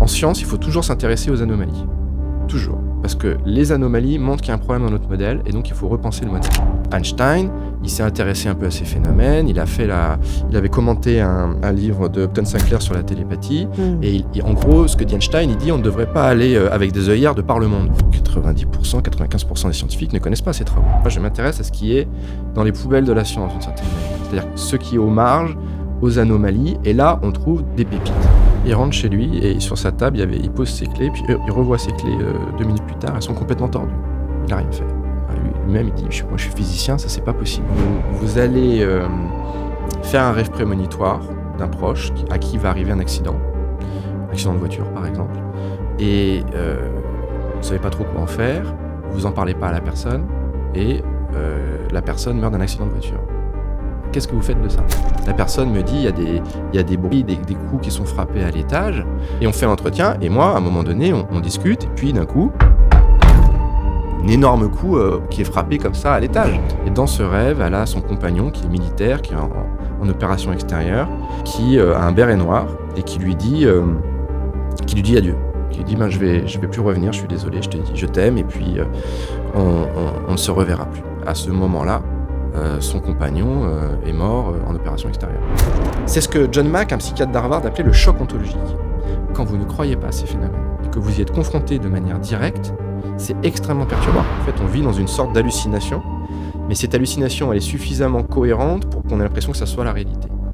En science, il faut toujours s'intéresser aux anomalies. Toujours. Parce que les anomalies montrent qu'il y a un problème dans notre modèle et donc il faut repenser le modèle. Einstein, il s'est intéressé un peu à ces phénomènes, il avait commenté un livre de Upton Sinclair sur la télépathie et en gros, ce que dit Einstein, il dit on ne devrait pas aller avec des œillères de par le monde. 90%, 95% des scientifiques ne connaissent pas ces travaux. Moi, je m'intéresse à ce qui est dans les poubelles de la science d'une certaine manière. C'est-à-dire ce qui est aux marges, aux anomalies, et là, on trouve des pépites. Il rentre chez lui et sur sa table, il pose ses clés, puis il revoit ses clés 2 minutes plus tard, elles sont complètement tordues. Il n'a rien fait. Lui-même, il dit moi je suis physicien, ça c'est pas possible. Vous allez faire un rêve prémonitoire d'un proche à qui va arriver un accident de voiture par exemple, et vous ne savez pas trop quoi en faire, vous en parlez pas à la personne, et la personne meurt d'un accident de voiture. Qu'est-ce que vous faites de ça ? La personne me dit, il y a des bruits, des coups qui sont frappés à l'étage, et on fait l'entretien, et moi, à un moment donné, on discute, et puis d'un coup, un énorme coup qui est frappé comme ça à l'étage. Et dans ce rêve, elle a son compagnon qui est militaire, qui est en opération extérieure, qui a un béret noir, et qui lui dit adieu. Qui lui dit, je vais plus revenir, je suis désolé, je t'aime, et puis on ne se reverra plus. À ce moment-là, son compagnon est mort en opération extérieure. C'est ce que John Mack, un psychiatre d'Harvard, appelait le choc ontologique. Quand vous ne croyez pas à ces phénomènes et que vous y êtes confronté de manière directe, c'est extrêmement perturbant. En fait, on vit dans une sorte d'hallucination, mais cette hallucination, elle est suffisamment cohérente pour qu'on ait l'impression que ça soit la réalité.